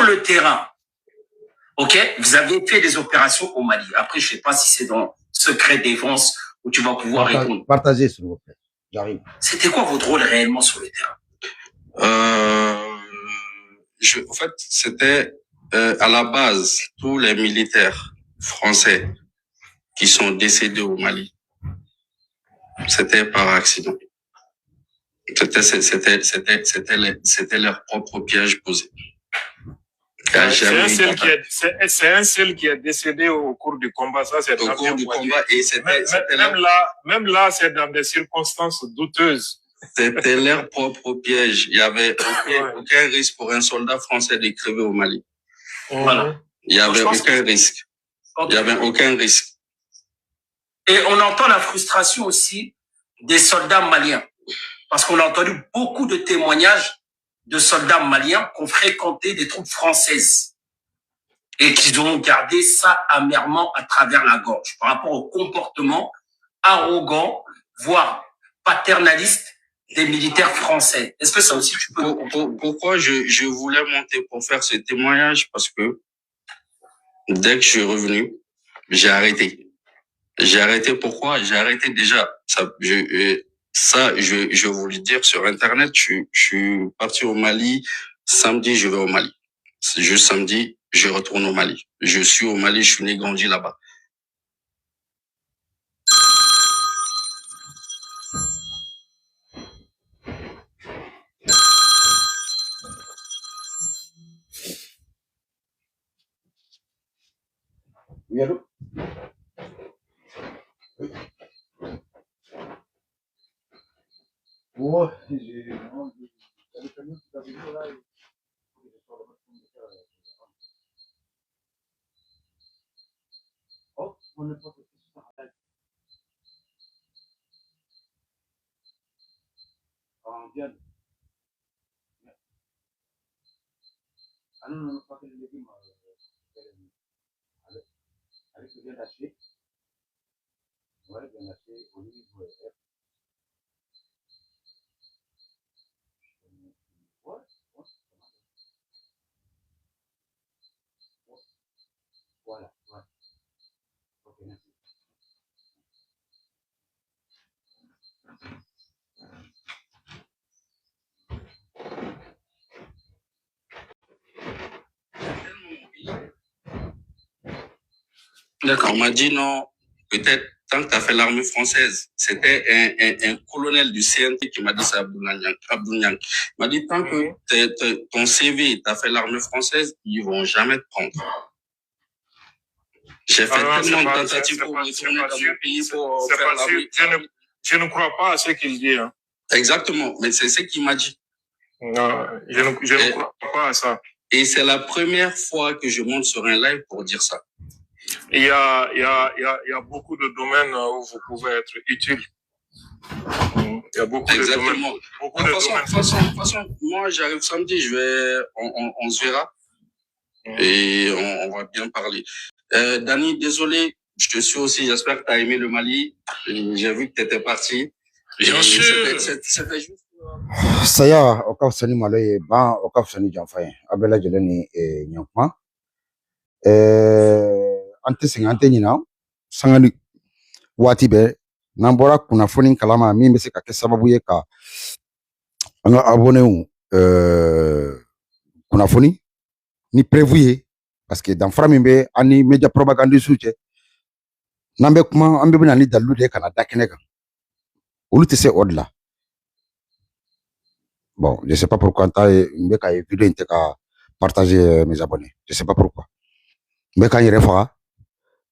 le terrain, ok, vous avez fait des opérations au Mali. Après, je ne sais pas si c'est dans secret défense où tu vas pouvoir répondre. Partagez, s'il vous plaît. J'arrive. C'était quoi votre rôle réellement sur le terrain? En fait, c'était à la base, tous les militaires français qui sont décédés au Mali, c'était par accident. C'était leur propre piège posé. C'est un seul qui est décédé au cours du combat. Ça, c'est au cours du combat. Et même là, c'est dans des circonstances douteuses. C'était leur propre piège. Il n'y avait aucun risque pour un soldat français de crever au Mali. Voilà. Il n'y avait aucun risque. Il n'y avait aucun risque. Et on entend la frustration aussi des soldats maliens. Parce qu'on a entendu beaucoup de témoignages de soldats maliens qui ont fréquenté des troupes françaises et qui ont gardé ça amèrement à travers la gorge par rapport au comportement arrogant, voire paternaliste des militaires français. Est-ce que ça aussi tu peux... Pourquoi je voulais monter pour faire ce témoignage? Parce que dès que je suis revenu, j'ai arrêté. J'ai arrêté. Pourquoi? J'ai arrêté déjà. Je vais vous le dire sur Internet. Je suis parti au Mali. Samedi, je vais au Mali. C'est juste samedi, je retourne au Mali. Je suis au Mali, je suis né, grandi là-bas. Oui, allô? Oui. Oh, on ne peut pas avec le bien acheté. Ouais, bien acheté, olive, voilà, ouais. Ok, merci. D'accord. On m'a dit non, peut-être tant que tu as fait l'armée française. C'était un colonel du CNT qui m'a dit ça, Abdouniang. Il m'a dit tant que ton CV, tu as fait l'armée française, ils vont jamais te prendre. J'ai fait tellement de tentatives pour retourner dans mon pays pour faire l'armée. Je ne crois pas à ce qu'il dit. Hein. Exactement, mais c'est ce qu'il m'a dit. Non, je ne crois pas à ça. Et c'est la première fois que je monte sur un live pour dire ça. Il y a beaucoup de domaines où vous pouvez être utile. Il y a beaucoup de domaines. De toute façon, moi, j'arrive samedi, on se verra. Et on va bien parler. Dani, désolé, je te suis aussi. J'espère que tu as aimé le Mali. J'ai vu que tu étais parti. Bien sûr. C'était juste... Saya, Okaf Sani Malay, Ban, Okaf Sani Janfay, Abela Jeleni et Nyankma. Ante singante nyina sangani wati be nambora kuna foni kalama mi mbese ka sababu ye ka anga abonné kuna foni ni prévu parce que dans framimbe ani media propagande suche nambe kuma ambe bina ni dalude kana dakene kan olu te se odla. Bon, je sais pas pourquoi mbe ka vidéo inte ka partager mes abonnés, je sais pas pourquoi mbe ka yere fa.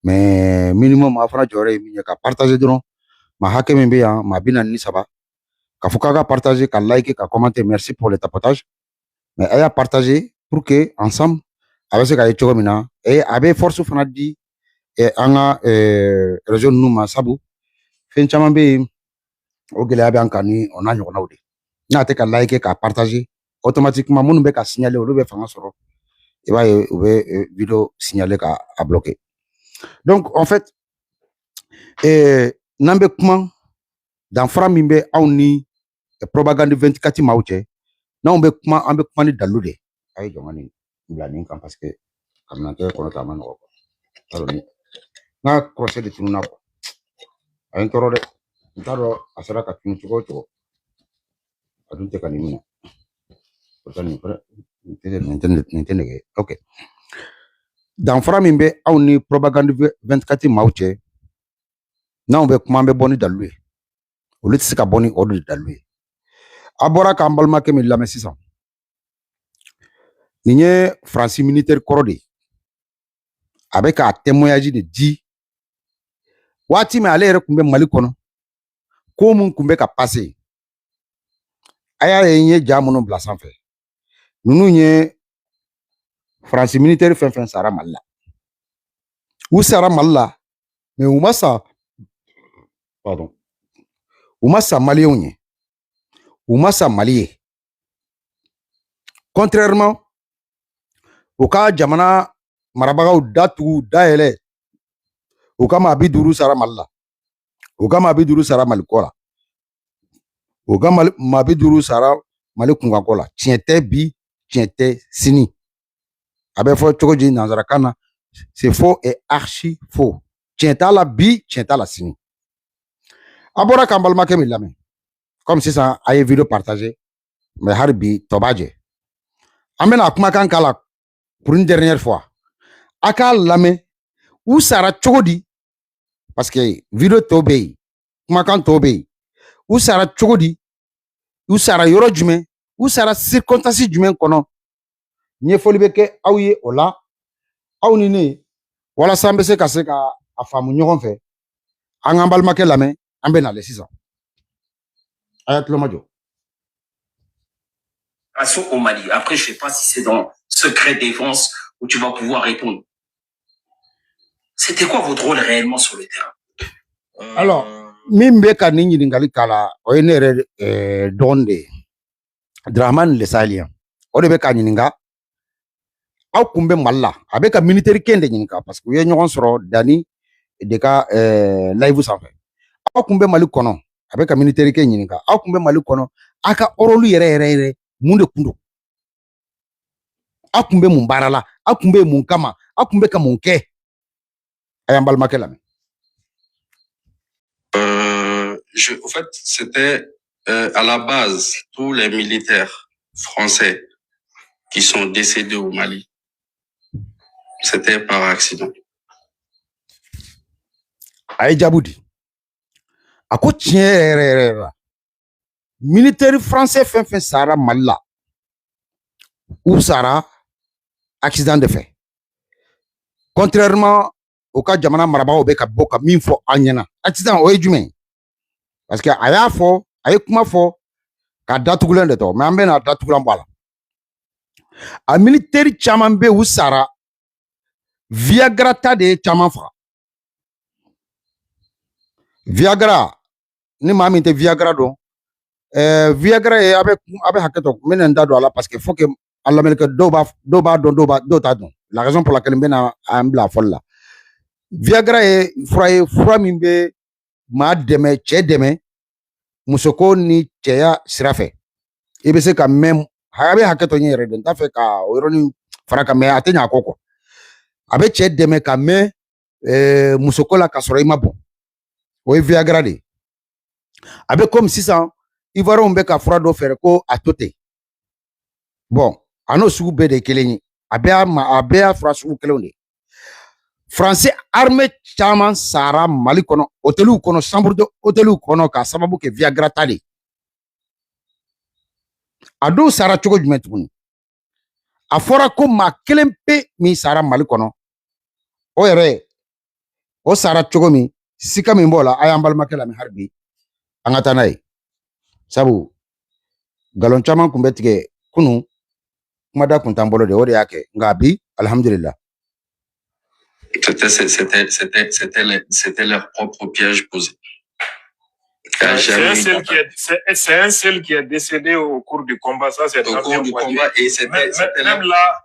Mais minimum afra jore mi ka partager dron ma hake membe ya ma bina ni saba ka fuka ka partager ka like ka commenter, merci pour le tapotage, mais aya partager pour que ensemble avec ka yecho mina et abe force fana di et anga région numa sabu fen chama be o gele abe ankani on a nyona ode na te ka like ka partager automatiquement munu be ka signaler o be fanga soro e ba vidéo signaler ka a bloquer. Donc, en fait, nambe kuma dans framimbe auni propagande 24 mauche na ambe kuma ni dalude ay jomani bila nin kan parce que kaminantɛ kɔnɔ ta ma nɔgɔ quoi alors ni n'a kɔrɔsɛ de tununa quoi a ye n tɔɔrɔ dɛ n t'a dɔn a sera ka tunu cogo o cogo a dun tɛ ka nin minɛ pourtant nin fɛnɛ nin tɛ nege ok danfara min bɛ aw ni propagande 24 maaw cɛ n'anw bɛ kuma an bɛ bɔ ni dalilu ye olu tɛ se ka bɔ ni o de dalilu ye a bɔra k'an balimakɛ min lamɛn sisan nin ye faransi militaire kɔrɔ de ye a bɛ k'a témoignage de di waati min ale yɛrɛ tun bɛ mali kɔnɔ ko mun tun bɛ ka passe a y'a ye n ye ja minnu bila sanfɛ ninnu ye faransi militaire fɛn fɛn sara mali la u sara mali la mais u ma sa pardon u ma sa maliyɛnw ye u ma sa mali ye contrairement u ka jamana marabagaw datugu dayɛlɛ u ka maa 50 sara mali la u ka maa 50 sara mali kɔ la u ka maa 50 sara mali kunkanko la tiɲɛ tɛ bi tiɲɛ tɛ sini a bɛ fɔ cogo di nanzarakan na c'est faux et archi faux tiɲɛ t'a la bi tiɲɛ t'a la sini a bɔra k'an balimakɛ min lamɛn comme sisan a ye video partager mais hali bi tɔ b'a jɛ an bɛna kumakan k'a la pour une dernière fois a k'a lamɛn u sara cogo di parce que video tɔw bɛ yen kumakan tɔw bɛ yen u sara cogo di u sara yɔrɔ jumɛn u sara circonstance jumɛn kɔnɔ ɲɛfɔli bɛ kɛ aw ye o la aw ni ne walasa an bɛ se ka a faamu ɲɔgɔn fɛ an k'an balimakɛ lamɛn an bɛ nale sisan a y'a tulo majɔ au Mali. Après, je ne sais pas si c'est dans secret défense où tu vas pouvoir répondre. C'était quoi votre rôle réellement sur le terrain? Alors, min bɛ ka nin ɲininkali k'a la o ye ne yɛrɛ dɔgɔnin de ye Dramane le Sahélien o de bɛ ka ɲininka aw kun bɛ Mali la a bɛ ka militaire kɛ de ɲininka parce que u ye ɲɔgɔn sɔrɔ Dani de ka live sanfɛ aw kun bɛ Mali kɔnɔ a bɛ ka militaire kɛ ɲininka aw kun bɛ Mali kɔnɔ a ka rôle yɛrɛ mun de kun don aw kun bɛ mun baara la aw kun bɛ mun kama aw kun bɛ ka mun kɛ a y'an balimakɛ lamɛn. En fait, c'était à la base tous les militaires français qui sont décédés au Mali. C'était par accident. Aïe Djaboudi. A ko tiɲɛ yɛrɛ la militaire français fɛn fɛn sara Mali la u sara accident de fait contrairement au ka jamana marabagaw bɛ ka bɔ ka min fɔ an ɲɛna accident o ye jumɛn parce que a y'a fɔ a ye kuma fɔ k'a datugulen de tɔ mais an bɛna datugulan bɔ a la a militaire caman bɛ u sara Viagra ta de ye caman faga Viagra ni maa min tɛ Viagra dɔn Viagra ye a bɛ hakɛ to n bɛna n da don a la parce que faut que a lamɛnnikɛ dɔw b'a dɔn dɔw t'a dɔn la raison pour laquelle n bɛna an bila a fɔli la Viagra ye fura min bɛ maa dɛmɛ cɛ dɛmɛ musoko ni cɛya sira fɛ i bɛ se ka mɛn a bɛ hakɛ to ɲɛ yɛrɛ de n t'a fɛ ka o yɔrɔnin fara kan mɛ a tɛ ɲɛ a kɔ quoi a bɛ cɛ dɛmɛ ka mɛn musoko la ka sɔrɔ i ma bɔn o ye Viagra de ye a bɛ komi sisan Ivoiriyɛnw bɛ ka fura dɔ fɛɛrɛ ko a to ten bon a n'o sugu bɛɛ de ye kelen ye a bɛɛ y'a fura sugu kelenw de ye Français armée caman sara Mali kɔnɔ hôteliw kɔnɔ chambre de hôteliw kɔnɔ k'a sababu kɛ Viagra ta de ye a dɔw sara cogo jumɛn tuguni a fɔra ko maa kelen pe min sara Mali kɔnɔ o yɛrɛ o sara cogo min sika min b'o la a y'an balimakɛ lamɛn hali bi an ka taa n'a ye sabu galon caman kun bɛ tigɛ kunun kumada kun t'an bolo de o de y'a kɛ nka bi alhamdulillah. C'était leur propre piège posé. C'est un seul qui est décédé au cours du combat. Ça, c'est au cours du combat. Et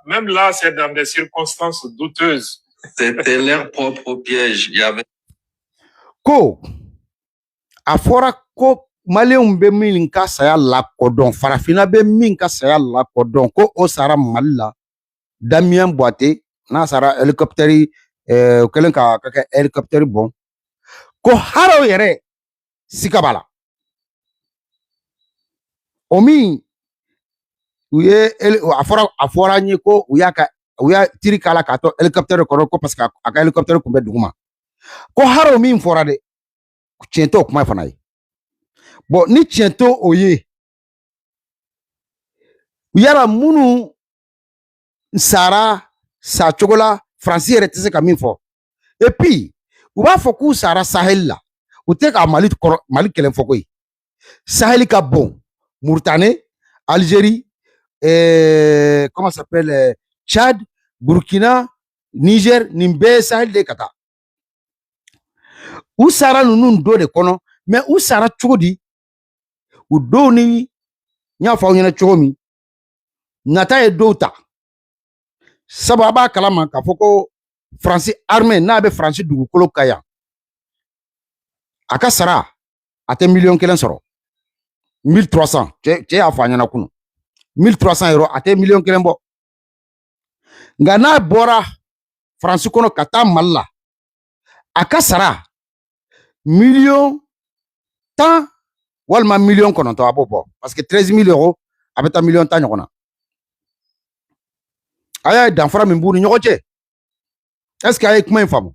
même là, c'est dans des circonstances douteuses. C'était leur propre piège. Il y avait... Ko, a fɔra ko Maliyɛnw bɛ min ka saya lakodɔn, farafinna bɛ min ka saya lakodɔn, ko o sara Mali la Damien Boité n'a sara hélicoptère kelen ka kɛ hélicoptère bon ko haro yɛrɛ sikabala o min u ye a fɔra n ye ko u y'a tiri k'a k'a to hélicoptère kɔnɔ ko parce que a ka hélicoptère kun bɛ duguma ko haro min fɔra dɛ tiɲɛ t'o kuma fana ye bon ni tiɲɛ t'o o ye yala minnu sara sacogo la Faransi yɛrɛ tɛ se ka min fɔ et puis u b'a fɔ k'u sara Sahel la u tɛ ka Mali kɛlɛ fɔ koyi Sahel ka bon Mauritanie Algérie comment ça s'appelle Tchad Burkina Niger nin bɛɛ Sahel de ka taa u sara ninnu dɔ de kɔnɔ mais u sara cogo di u dɔw ni n y'a fɔ aw ɲɛna cogo min nata ye dɔw ta sabu a b'a kalama k'a fɔ ko Faransi armée n'a bɛ Faransi dugukolo kan yan a ka sara a tɛ miliyɔn 1 sɔrɔ 1300 cɛ y'a fɔ a ɲɛna kunun 1300 € a tɛ miliyɔn 1 bɔ nka n'a bɔra Faransi kɔnɔ ka taa Mali la a ka sara miliyɔn 10 walima miliyɔn 9 a b'o bɔ parce que 13 000 € a bɛ taa miliyɔn 10 ɲɔgɔn na a y'a ye danfara min b'u ni ɲɔgɔn cɛ est ce que a ye kuma in faamu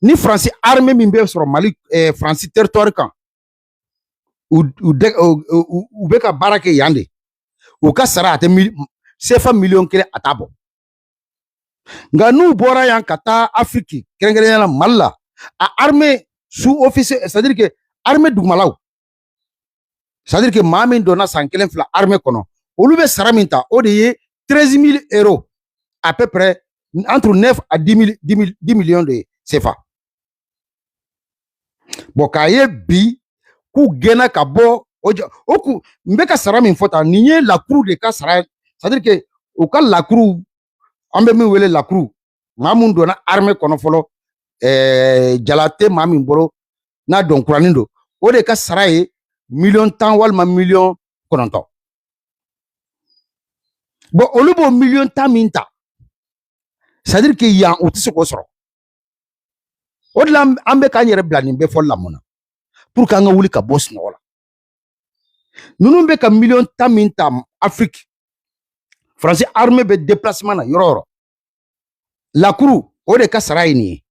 ni Faransi armée min bɛ sɔrɔ Mali Faransi territoire kan u bɛ ka baara kɛ yan de u ka sara a tɛ CFA miliyɔn 1 a t'a bɔ nka n'u bɔra yan ka taa Afrique kɛrɛnkɛrɛnnenya la Mali la a armée sous-officier c'est à dire que armée dugumalaw c'est à dire que maa min donna san 1 2 armée kɔnɔ olu bɛ sara min ta o de ye 13 000 € à peu près entre 9 à 10 millions de CFA bon k'a ye bi k'u gɛnna ka bɔ o ku n bɛ ka sara min fɔ tan nin ye lakuru de ka sara c'est à dire que u ka lakuru an bɛ min wele lakuru maa mun donna armée kɔnɔ fɔlɔ jala tɛ maa min bolo n'a dɔn kuranin don o de ka sara ye miliyɔn 10 walima miliyɔn 9 bon olu b'o miliyɔn 10 min ta c'est à dire que yan u tɛ se k'o sɔrɔ o de la an bɛ k'an yɛrɛ bila nin bɛɛ fɔli la mun na pour que an ka wuli ka bɔ sunɔgɔ la ninnu bɛ ka miliyɔn 10 min ta Afrique Faransi armée bɛ déplacement na yɔrɔ o yɔrɔ lakuru o de ka sara ye nin ye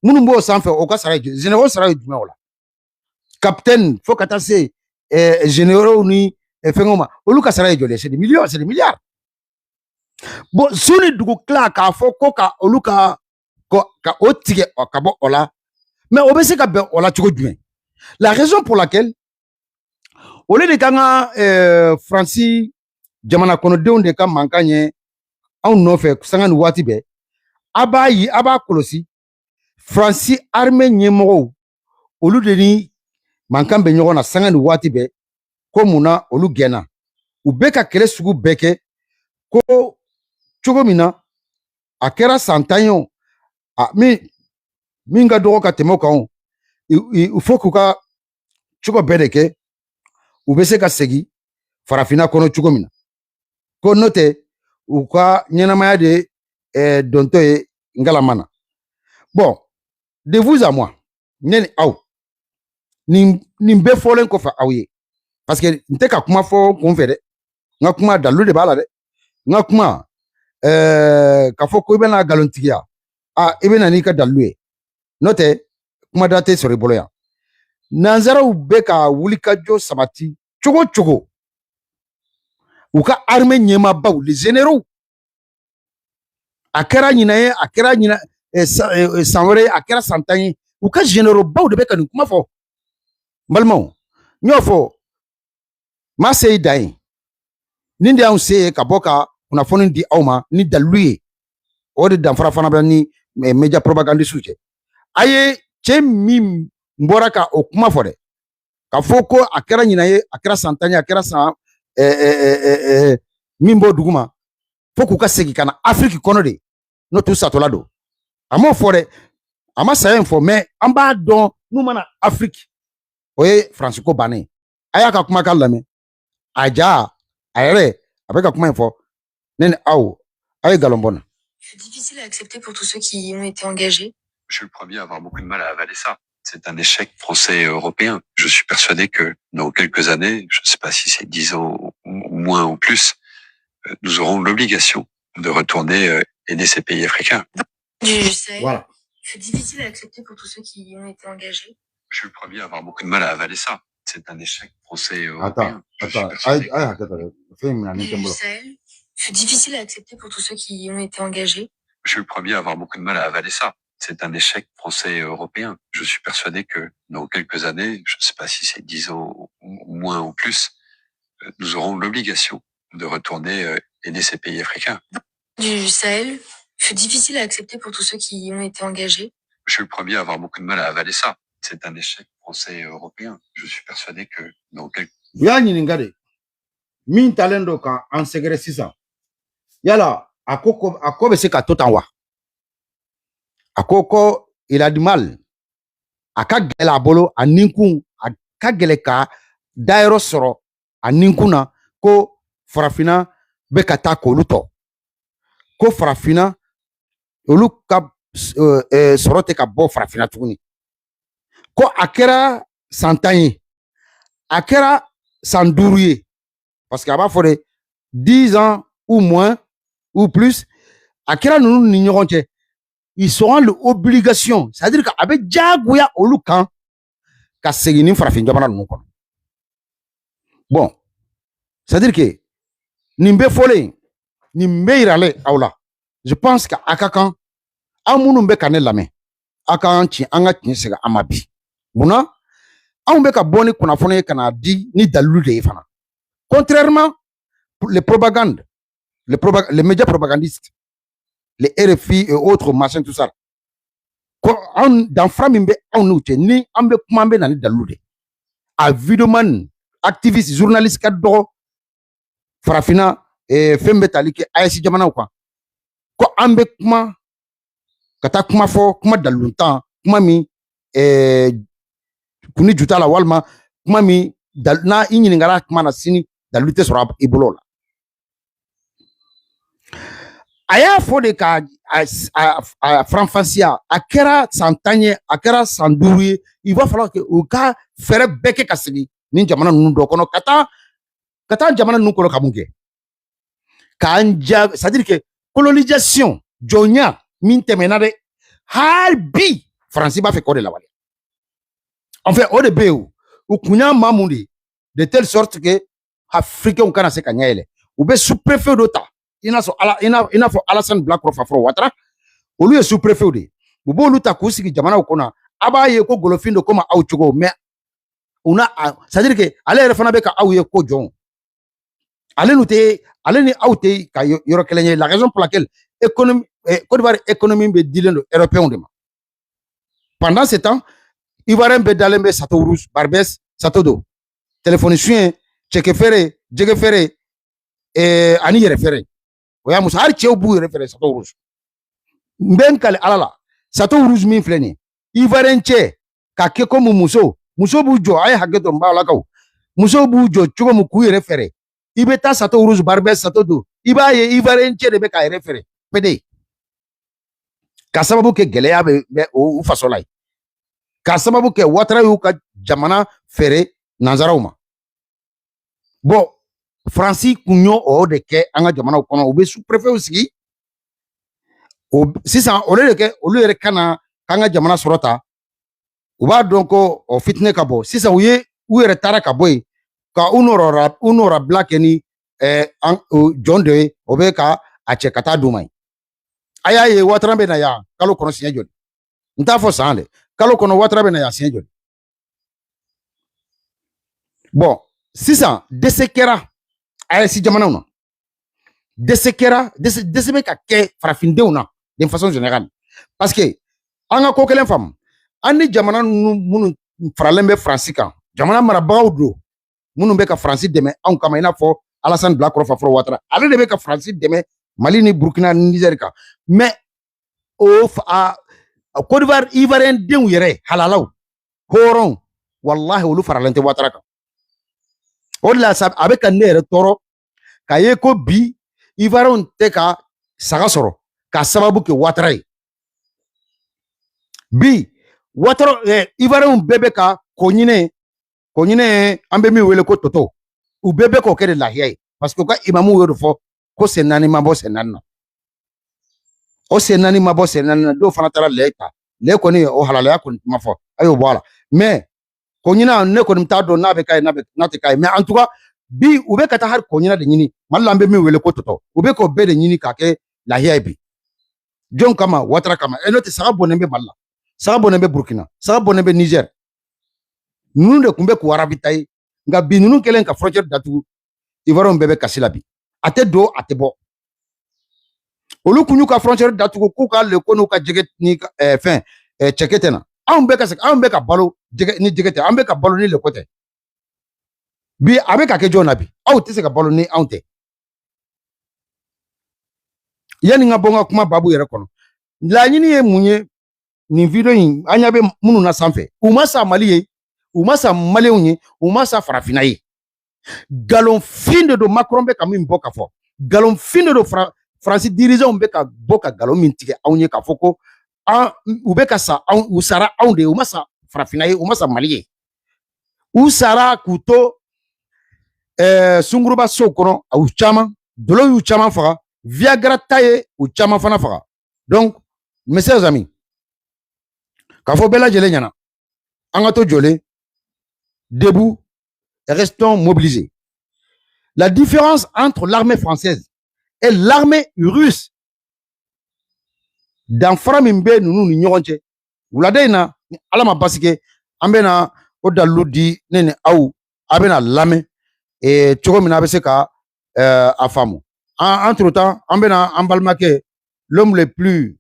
minnu b'o sanfɛ o ka sara ye généraux sara ye jumɛn o la capitaine fo ka taa se généraux ni fɛngɛw ma olu ka sara ye joli ye c'est des millions c'est des milliards bon su ni dugu tila k'a fɔ ko ka olu ka o tigɛ ka bɔ o la mais o bɛ se ka bɛn o la cogo jumɛn la raison pour laquelle olu de kan ka Faransi jamana kɔnɔdenw de ka mankan ye anw nɔfɛ sanga ni waati bɛɛ a b'a kɔlɔsi Faransi armée ɲɛmɔgɔw olu de ni mankan bɛ ɲɔgɔn na sanga ni waati bɛɛ ko munna olu gɛnna u bɛ ka kɛlɛ sugu bɛɛ kɛ ko cogo min na a kɛra san 10 ye o min ka dɔgɔ ka tɛmɛ o kan il faut k'u ka cogo bɛɛ de kɛ u bɛ se ka segin farafinna kɔnɔ cogo min na ko n'o tɛ u ka ɲɛnamaya de dontɔ ye ngalama na bon de vous à moi ne ni aw nin bɛɛ fɔlen kɔfɛ aw ye parce que n tɛ ka kuma fɔ kun fɛ dɛ n ka kuma dalu de b'a la dɛ n ka kuma k'a fɔ ko i bɛna nkalontigiya i bɛ na n'i ka dalu ye n'o tɛ kuma da tɛ sɔrɔ i bolo yan nanzaraw bɛ ka wulikajɔ sabati cogo cogo u ka armée ɲɛmaabaw les généraux a kɛra ɲinan ye a kɛra san wɛrɛ ye a kɛra san 10 ye u ka généraux baw de bɛ ka nin kuma fɔ n balimaw n y'o fɔ ma se i dan ye nin de y'anw se ye ka bɔ ka kunnafoni di aw ma ni dalilu ye o de danfara fana bɛ ni média propagandistes cɛ a ye cɛ min bɔra ka o kuma fɔ dɛ ka fɔ ko a kɛra ɲinan ye a kɛra san 10 ye a kɛra san min bɔ dugu ma fo k'u ka segin ka na Afrique kɔnɔ de n'o t'u satola don a m'o fɔ dɛ a ma saya in fɔ mais an b'a dɔn n'u mana Afrique o ye Faransi ko bannen a y'a ka kumakan lamɛn a ja a yɛrɛ a bɛ ka kuma in fɔ ne ni aw Allez, Galombon. C'est difficile à accepter pour tous ceux qui ont été engagés. Je suis le premier à avoir beaucoup de mal à avaler ça. C'est un échec français et européen. Je suis persuadé que dans quelques années, je ne sais pas si c'est 10 ans ou moins ou plus, nous aurons l'obligation de retourner aider ces pays africains. Du Sahel. Voilà. C'est difficile à accepter pour tous ceux qui ont été engagés. Je suis le premier à avoir beaucoup de mal à avaler ça. C'est un échec français et européen. Attends. Du Sahel. C'est difficile à accepter pour tous ceux qui ont été engagés. Je suis le premier à avoir beaucoup de mal à avaler ça. C'est un échec français et européen. Je suis persuadé que dans quelques années, je ne sais pas si c'est 10 ans ou moins ou plus, nous aurons l'obligation de retourner aider ces pays africains. Du Sahel. C'est difficile à accepter pour tous ceux qui ont été engagés. Je suis le premier à avoir beaucoup de mal à avaler ça. C'est un échec français et européen. Je suis persuadé que dans quelques... Min talendo ka en segre sisan yala ako be se ka to tan wa akoko il a du mal aka gela bolo a ninkun aka gele ka dairo soro a ninkuna ko farafina be ka taa k'olu tɔ ko farafina olu ka sɔrɔ tɛ ka bɔ farafina tuguni ko a kɛra san 10 ye a kɛra san 5 ye parce que a b'a fɔ de 10 ans ou moins ou plus a kɛra ninnu ni ɲɔgɔn cɛ ils auront l'obligation c'est à dire que a bɛ diyagoya olu kan ka segin ni farafin jamana ninnu kɔnɔ bon c'est à dire que nin bɛ fɔlen nin bɛ yiralen aw la je pense que a ka kan an minnu bɛ ka ne lamɛn a ka ci an ka tiɲɛ sɛgɛn an ma bi munna anw bɛ ka bɔ ni kunnafoni ye ka n'a di ni dalilu de ye fana contrairement les propagandes les médias propagandistes les RFI et autres machins tout ça dans fra min bɛ anw n'u cɛ ni an bɛ kuma an bɛ na ni dalilu de a videoman activiste journaliste ka dɔgɔ farafina fɛn bɛ tali kɛ AES jamanaw kan ko an bɛ kuma ka taa kuma fɔ kuma daliluntan kuma min kuni juta la walima kuma min na i ɲininkala kuma na sini dalilu tɛ sɔrɔ i bolo la a y'a fɔ de ka faranfasiya a kɛra san 10 ye a kɛra san 5 ye il va falloir que u ka fɛɛrɛ bɛɛ kɛ ka segin ni jamana ninnu dɔ kɔnɔ ka taa jamana ninnu kɔnɔ ka mun kɛ k'an ja c'est à dire que colonisation jɔnya min tɛmɛna dɛ hali bi faransi b'a fɛ k'o de lawaleya en fait o de bɛ yen u kun y'a maa mun de telle sorte que africains kana se ka ɲɛ yɛlɛ u bɛ sous-préfet dɔ ta i n'a fɔ Alassane Blakoro Faforo Ouattara olu ye sous-préfet de ye u b'olu ta k'u sigi jamanaw kɔnɔ a b'a ye ko golofin do komi aw cogo mais c'est à dire que ale yɛrɛ fana bɛ ka aw ye ko jɔn ale ni aw tɛ ka yɔrɔ kelen ye la raison pour laquelle Côte d'Ivoire économie bɛ dilen do européens de ma pendant ce temps Ivoirien bɛ dalen bɛ Château Rouge Barbès Château d'eau téléphone suɲɛ cɛkɛ feere jɛgɛ feere ani yɛrɛ feere o y'a muso hali cɛw b'u yɛrɛ feere Château Rouge n bɛ n kale ala la Château Rouge min filɛ nin ye Ivoirien cɛ ka kɛ komi muso b'u jɔ a ye hakɛ to n b'alakaw muso b'u jɔ cogo min k'u yɛrɛ feere i bɛ taa Château Rouge Barbès Château d'eau i b'a ye Ivoirien cɛ de bɛ k'a yɛrɛ feere pede ka sababu kɛ gɛlɛya bɛ u faso la ye ka sababu kɛ Ouattara y'u ka jamana feere nanzaraw ma bon Faransi kun y'o o de kɛ an ka jamanaw kɔnɔ u bɛ sous-préfet sigi sisan olu yɛrɛ kana k'an ka jamana sɔrɔ ta u b'a dɔn ko o fitinɛ ka bɔ sisan u yɛrɛ taara ka bɔ yen ka u n'ora bila kɛ ni jɔn dɔ ye o bɛ ka a cɛ ka taa d'u ma yen a y'a ye Ouattara bɛ na yan kalo kɔnɔ siɲɛ joli n t'a fɔ san dɛ kalo kɔnɔ Ouattara bɛ na yan siɲɛ joli bon sisan dɛsɛ kɛra AES jamanaw na dɛsɛ bɛ ka kɛ farafindenw na de façon générale parce que an ka ko kelen faamu an ni jamana minnu faralen bɛ Faransi kan jamana marabagaw don minnu bɛ ka Faransi dɛmɛ anw kama i n'a fɔ Alassane Blakoro Faforo Ouattara ale de bɛ ka Faransi dɛmɛ Mali ni Burkina ni Niger kan mais Côte d'Ivoire Ivoirien denw yɛrɛ halalaw hɔrɔnw wallahi olu faralen tɛ Ouattara kan o de la a bɛ ka ne yɛrɛ tɔɔrɔ k'a ye ko bi Ivoirien tɛ ka saga sɔrɔ k'a sababu kɛ Ouattara ye bi Ouattara Ivoirien bɛɛ bɛ ka ko ɲinɛ an bɛ min wele ko Toto u bɛɛ bɛ k'o kɛ de lahiya ye parce que u ka imamu y'o de fɔ ko sen 4 ma bɔ sen 4 na o sen 4 ma bɔ sen 4 na dɔw fana taara lɛ ta lɛ kɔni o halalaya kɔni ma fɔ a y'o bɔ a la mais ko ɲinɛ ne kɔni t'a dɔn n'a bɛ k'a ye n'a tɛ k'a ye mais en tout cas bi u bɛ ka taa hali ko ɲinɛ de ɲini Mali la an bɛ min wele ko Toto u bɛ k'o bɛɛ de ɲini k'a kɛ lahiya ye bi jɔn kama Ouattara kama n'o tɛ saga bɔnnen bɛ Mali la saga bɔnnen bɛ Burkina saga bɔnnen bɛ Niger ninnu de tun bɛ k'u arabita ye nka bi ninnu kɛlen ka frontière datugu Ivoirien bɛɛ bɛ kasi la bi a tɛ don a tɛ bɔ olu kun y'u ka frontière datugu k'u ka leko n'u ka jɛgɛ ni fɛn cɛkɛ tɛ na anw bɛ ka balo ni jɛgɛ tɛ an bɛ ka balo ni leko tɛ bi a bɛ ka kɛ jɔn na bi aw tɛ se ka balo ni anw tɛ yanni n ka bɔ n ka kuma babu yɛrɛ kɔnɔ laɲini ye mun ye nin video in an ɲɛ bɛ minnu na sanfɛ u ma sa Mali ye u ma sa Maliyɛnw ye u ma sa farafinna ye galonfin de don Macron bɛ ka min bɔ ka fɔ galonfin de don Faransi dirigeants bɛ ka bɔ ka galon min tigɛ anw ye k'a fɔ ko u bɛ ka sa u sara anw de ye u ma sa farafinna ye u ma sa Mali ye u sara k'u to sunguruba sow kɔnɔ u caman dolo y'u caman faga Viagra ta ye u caman fana faga donc mes chers amis k'a fɔ bɛɛ lajɛlen ɲɛna an ka to jɔlen debout restons mobilisés la différence entre l'armée française et l'armée russe danfara min bɛ ninnu ni ɲɔgɔn cɛ wulada in na ni Ala ma basi kɛ an bɛ na o dalilu di ne ni aw a bɛ na lamɛn cogo min na a bɛ se ka a faamu entre temps an bɛ na an balimakɛ l'homme le plus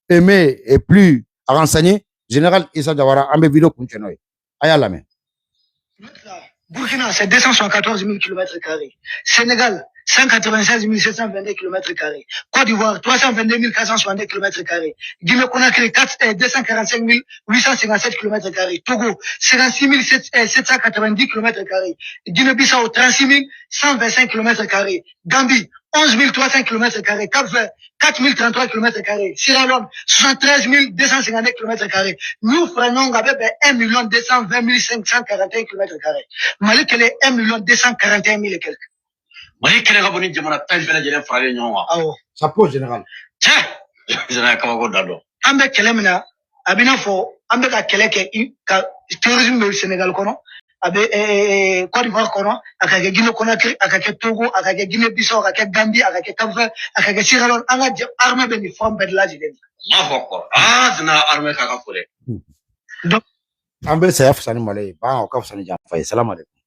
aimé et plus renseigné général Issa Diawara an bɛ vidéo kuncɛ n'o ye a y'a lamɛn. Burkina, c'est 274 000 km². Sénégal, 196 722 km². Côte d'Ivoire, 322 462 km². Guinée-Conakry, 245 857 km². Togo, 56 790 km². Guinée-Bissau, 36 125 km². Gambie, 11 300 km². Cap-Vert, 4 033 km². Sierra Leone, 73 252 km². Nous prenons avec 1 220 541 km². Mali kɛlɛ 1 241 000 et quelques. Mali kɛlɛ ka bɔ ni jamana 10 bɛɛ lajɛlen faralen ɲɔgɔn kan. Awɔ. Ça pose général. Tiɲɛ. Général kabako da dɔn. An bɛ kɛlɛ min na a bɛ n'a fɔ an bɛ ka kɛlɛ kɛ ka terrorisme bɛ Sénégal kɔnɔ a bɛ Côte d'Ivoire kɔnɔ a ka kɛ Guinée Conakry a ka kɛ Togo a ka kɛ Guinée Bissau a ka kɛ Gambie a ka kɛ Cap Vert a ka kɛ Sierra Leone an ka armée bɛ nin fɛn bɛɛ de lajɛlen na. Maa fɔ kɔrɔ. Général armée ka fɔ dɛ. An bɛ saya fisa ni Mali ye ba o ka fisa ni janfa ye. Salam alaikum.